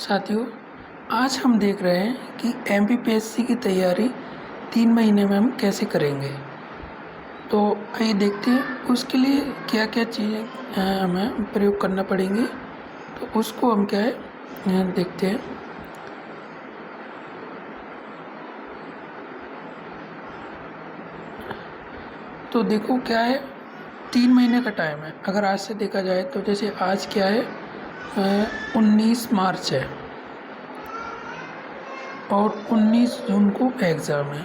साथियों, आज हम देख रहे हैं कि एमपीपीएससी की तैयारी 3 महीने में हम कैसे करेंगे। तो आइए देखते हैं उसके लिए क्या क्या चीज़ें हमें प्रयोग करना पड़ेंगी। तो उसको हम क्या है देखते हैं। तो देखो क्या है, 3 महीने का टाइम है। अगर आज से देखा जाए तो जैसे आज क्या है 19 मार्च है और 19 जून को एग्ज़ाम है।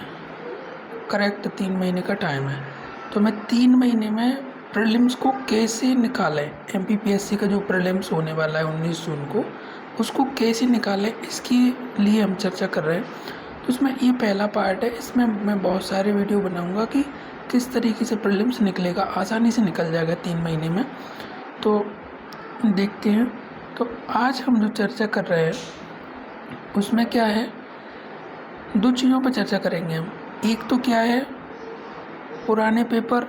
करेक्ट 3 महीने का टाइम है। तो मैं 3 महीने में प्रीलिम्स को कैसे निकालें, एमपीपीएससी का जो प्रीलिम्स होने वाला है 19 जून को, उसको कैसे निकालें, इसके लिए हम चर्चा कर रहे हैं। तो इसमें ये पहला पार्ट है। इसमें मैं बहुत सारे वीडियो बनाऊंगा कि किस तरीके से प्रीलिम्स निकलेगा, आसानी से निकल जाएगा 3 महीने में। तो देखते हैं। तो आज हम जो चर्चा कर रहे हैं उसमें क्या है, 2 चीज़ों पर चर्चा करेंगे हम। एक तो क्या है, पुराने पेपर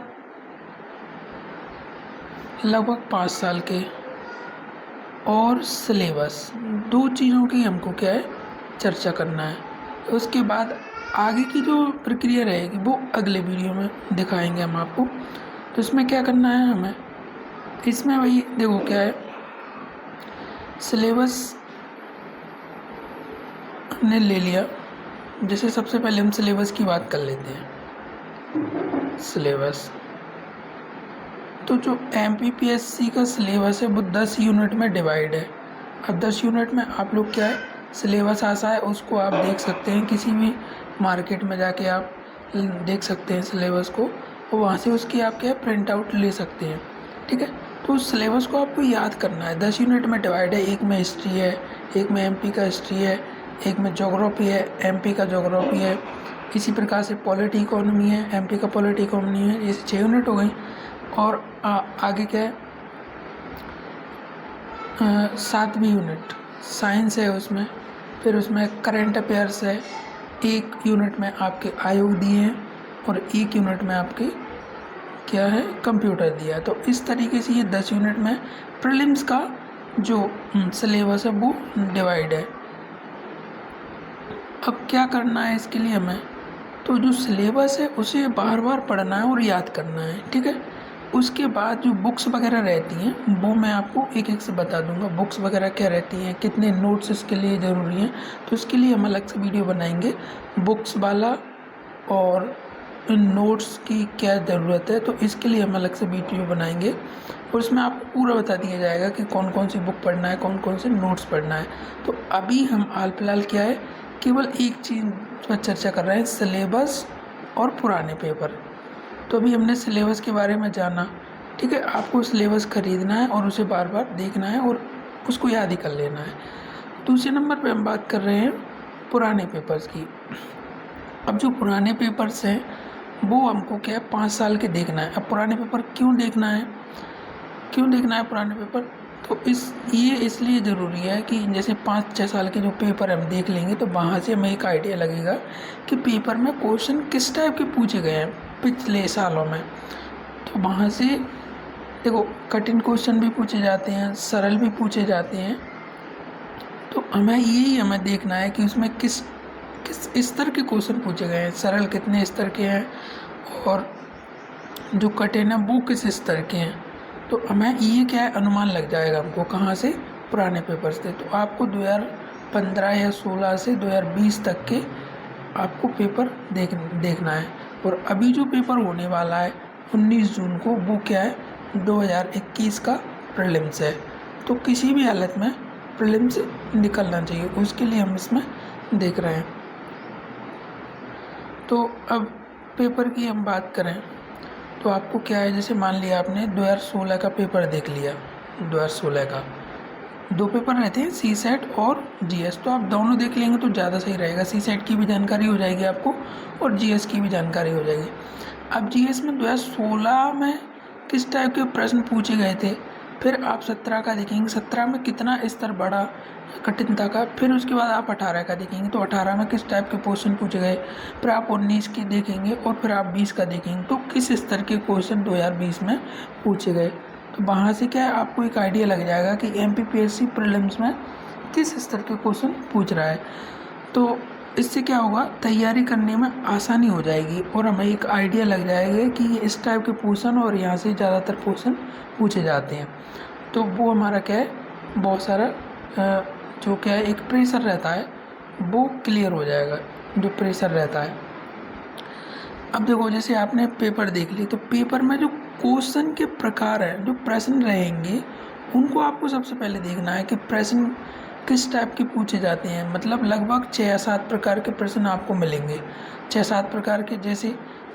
लगभग 5 साल के और सिलेबस, 2 चीज़ों की हमको क्या है चर्चा करना है। उसके बाद आगे की जो प्रक्रिया रहेगी वो अगले वीडियो में दिखाएंगे हम आपको। तो इसमें क्या करना है हमें, इसमें वही देखो क्या है, सिलेबस हमने ले लिया। जैसे सबसे पहले हम सिलेबस की बात कर लेते हैं। सिलेबस तो जो एमपीपीएससी का सिलेबस है वो 10 यूनिट में डिवाइड है। अब 10 यूनिट में आप लोग क्या है, सिलेबस ऐसा है उसको आप देख सकते हैं, किसी भी मार्केट में जाके आप देख सकते हैं सिलेबस को, और वहाँ से उसकी आप क्या है प्रिंट आउट ले सकते हैं। ठीक है, तो उस सिलेबस को आपको याद करना है। 10 यूनिट में डिवाइड है। एक में हिस्ट्री है, एक में एमपी का हिस्ट्री है, एक में जोग्राफी है, एमपी का जोग्राफी है। इसी प्रकार से पॉलिटी इकोनॉमी है, एमपी का पॉलिटी इकोनॉमी है। जैसे 6 यूनिट हो गई। और आगे क्या है, 7वीं यूनिट साइंस है उसमें। फिर उसमें करंट अफेयर्स है। 1 यूनिट में आपके आयोग दिए हैं और 1 यूनिट में आपके क्या है कंप्यूटर दिया है। तो इस तरीके से ये 10 यूनिट में प्रीलिम्स का जो सिलेबस है वो डिवाइड है। अब क्या करना है इसके लिए हमें, तो जो सिलेबस है उसे बार बार पढ़ना है और याद करना है। ठीक है, उसके बाद जो बुक्स वगैरह रहती हैं वो मैं आपको एक एक से बता दूंगा। बुक्स वगैरह क्या रहती हैं, कितने नोट्स इसके लिए ज़रूरी हैं, तो इसके लिए हम अलग से वीडियो बनाएंगे बुक्स वाला, और इन नोट्स की क्या ज़रूरत है, तो इसके लिए हम अलग से वीडियो बनाएंगे। और उसमें आपको पूरा बता दिया जाएगा कि कौन कौन सी बुक पढ़ना है, कौन कौन से नोट्स पढ़ना है। तो अभी हम हाल फिलहाल क्या है, केवल एक चीज़ पर चर्चा कर रहे हैं, सिलेबस और पुराने पेपर। तो अभी हमने सिलेबस के बारे में जाना। ठीक है, आपको सिलेबस खरीदना है और उसे बार बार देखना है और उसको याद ही कर लेना है। दूसरे नंबर पे हम बात कर रहे हैं पुराने पेपर्स की। अब जो पुराने पेपर्स हैं वो हमको क्या है 5 साल के देखना है। अब पुराने पेपर क्यों देखना है, पुराने पेपर, तो ये इसलिए ज़रूरी है कि जैसे 5-6 साल के जो पेपर हम देख लेंगे तो वहाँ से हमें एक आइडिया लगेगा कि पेपर में क्वेश्चन किस टाइप के पूछे गए हैं पिछले सालों में। तो वहाँ से देखो कठिन क्वेश्चन भी पूछे जाते हैं, सरल भी पूछे जाते हैं। तो हमें देखना है कि उसमें किस स्तर के क्वेश्चन पूछे गए हैं, सरल कितने स्तर के हैं और जो कठिन है वो किस स्तर के हैं। तो हमें ये क्या है अनुमान लग जाएगा हमको कहाँ से, पुराने पेपर से। तो आपको 2015 या 16 से 2020 तक के आपको पेपर देखना है। और अभी जो पेपर होने वाला है 19 जून को, वो क्या है 2021 का प्रीलिम्स है। तो किसी भी हालत में प्रीलिम्स निकलना चाहिए, उसके लिए हम इसमें देख रहे हैं। तो अब पेपर की हम बात करें तो आपको क्या है, जैसे मान लिया आपने 2016 का पेपर देख लिया। 2016 का 2 पेपर रहते हैं, सी सेट और जीएस। तो आप दोनों देख लेंगे तो ज़्यादा सही रहेगा। सी सेट की भी जानकारी हो जाएगी आपको और जीएस की भी जानकारी हो जाएगी। अब जीएस में 2016 में किस टाइप के प्रश्न पूछे गए थे, फिर आप 17 का देखेंगे 17 में कितना स्तर बढ़ा कठिनता का, फिर उसके बाद आप 18 का देखेंगे तो 18 में किस टाइप के क्वेश्चन पूछे गए, फिर आप 19 की देखेंगे और फिर आप 20 का देखेंगे तो किस स्तर के क्वेश्चन 2020 में पूछे गए। तो वहाँ से क्या है आपको एक आइडिया लग जाएगा कि एमपीपीएससी प्रीलिम्स में किस स्तर के क्वेश्चन पूछ रहा है। तो इससे क्या होगा, तैयारी करने में आसानी हो जाएगी और हमें एक आइडिया लग जाएगा कि ये इस टाइप के क्वेश्चन और यहाँ से ज़्यादातर क्वेश्चन पूछे जाते हैं। तो वो हमारा क्या है, बहुत सारा जो क्या है एक प्रेशर रहता है वो क्लियर हो जाएगा, जो प्रेशर रहता है। अब देखो, जैसे आपने पेपर देख ली, तो पेपर में जो क्वेश्चन के प्रकार हैं, जो प्रश्न रहेंगे, उनको आपको सबसे पहले देखना है कि प्रश्न किस टाइप के पूछे जाते हैं। मतलब लगभग 6 या 7 प्रकार के प्रश्न आपको मिलेंगे, 6-7 प्रकार के। जैसे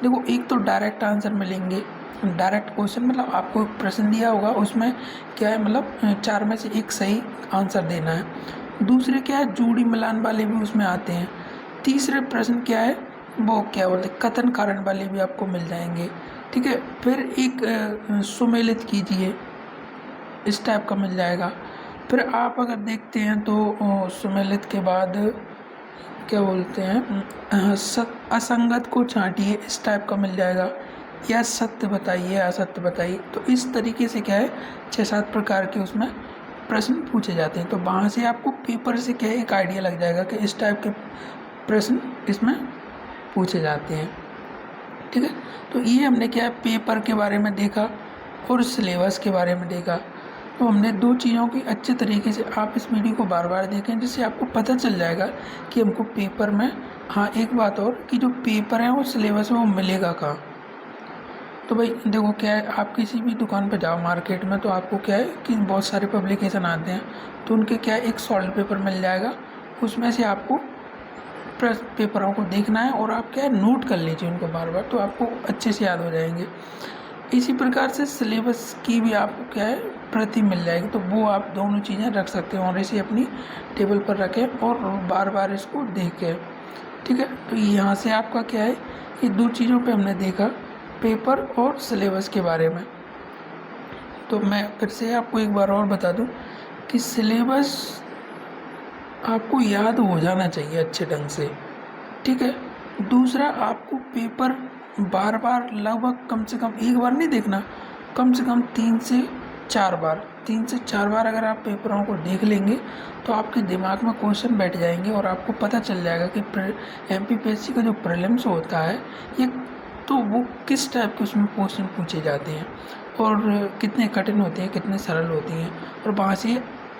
देखो, एक तो डायरेक्ट आंसर मिलेंगे, डायरेक्ट क्वेश्चन मतलब आपको एक प्रश्न दिया होगा, उसमें क्या है मतलब 4 में से एक सही आंसर देना है। दूसरे क्या है, जोड़ी मिलान वाले भी उसमें आते हैं। तीसरे प्रश्न क्या है, वो क्या बोलते हैं, कथन कारण वाले भी आपको मिल जाएंगे, ठीक है। फिर एक सुमेलित कीजिए, इस टाइप का मिल जाएगा। फिर आप अगर देखते हैं तो सुमेलित के बाद क्या बोलते हैं, असंगत को छांटिए, इस टाइप का मिल जाएगा। या सत्य बताइए, असत्य बताइए। तो इस तरीके से क्या है 6-7 प्रकार के उसमें प्रश्न पूछे जाते हैं। तो वहाँ से आपको पेपर से क्या है एक आइडिया लग जाएगा कि इस टाइप के प्रश्न इसमें पूछे जाते हैं, ठीक है। तो ये हमने क्या है पेपर के बारे में देखा और सिलेबस के बारे में देखा। तो हमने 2 चीज़ों की अच्छे तरीके से, आप इस वीडियो को बार बार देखें जिससे आपको पता चल जाएगा कि हमको पेपर में, हाँ एक बात और कि जो पेपर है वो सिलेबस में वो मिलेगा कहाँ। तो भाई देखो क्या है, आप किसी भी दुकान पर जाओ मार्केट में, तो आपको क्या है कि बहुत सारे पब्लिकेशन आते हैं, तो उनके क्या है एक सॉल्व पेपर मिल जाएगा, उसमें से आपको पेपरों को देखना है और आप क्या है नोट कर लीजिए उनको बार बार, तो आपको अच्छे से याद हो जाएंगे। इसी प्रकार से सिलेबस की भी आपको क्या है प्रति मिल जाएगी, तो वो आप दोनों चीज़ें रख सकते हैं और इसे अपनी टेबल पर रखें और बार बार इसको देखें, ठीक है। तो यहाँ से आपका क्या है, ये 2 चीज़ों पे हमने देखा, पेपर और सिलेबस के बारे में। तो मैं फिर से आपको एक बार और बता दूं कि सिलेबस आपको याद हो जाना चाहिए अच्छे ढंग से, ठीक है। दूसरा, आपको पेपर बार बार लगभग कम से कम एक बार नहीं देखना, कम से कम 3 से 4 बार अगर आप पेपरों को देख लेंगे तो आपके दिमाग में क्वेश्चन बैठ जाएंगे और आपको पता चल जाएगा कि एमपीपीएससी का जो प्रीलिम्स होता है ये, तो वो किस टाइप के उसमें क्वेश्चन पूछे जाते हैं और कितने कठिन होते हैं, कितने सरल होती हैं। और वहाँ से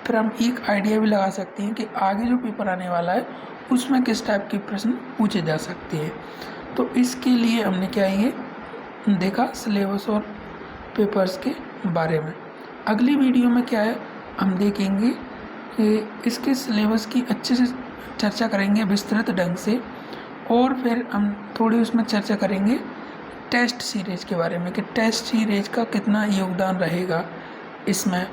फिर हम एक आइडिया भी लगा सकते हैं कि आगे जो पेपर आने वाला है उसमें किस टाइप के प्रश्न पूछे जा सकते हैं। तो इसके लिए हमने क्या ये देखा सिलेबस और पेपर्स के बारे में। अगली वीडियो में क्या है हम देखेंगे कि इसके सिलेबस की अच्छे से चर्चा करेंगे विस्तृत ढंग से, और फिर हम थोड़ी उसमें चर्चा करेंगे टेस्ट सीरीज के बारे में कि टेस्ट सीरीज का कितना योगदान रहेगा इसमें,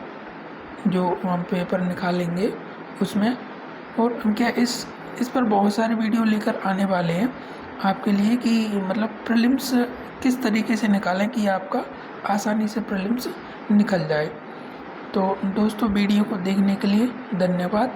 जो हम पेपर निकालेंगे उसमें। और हम क्या इस पर बहुत सारे वीडियो लेकर आने वाले हैं आपके लिए कि मतलब प्रीलिम्स किस तरीके से निकालें कि आपका आसानी से प्रीलिम्स निकल जाए। तो दोस्तों वीडियो को देखने के लिए धन्यवाद।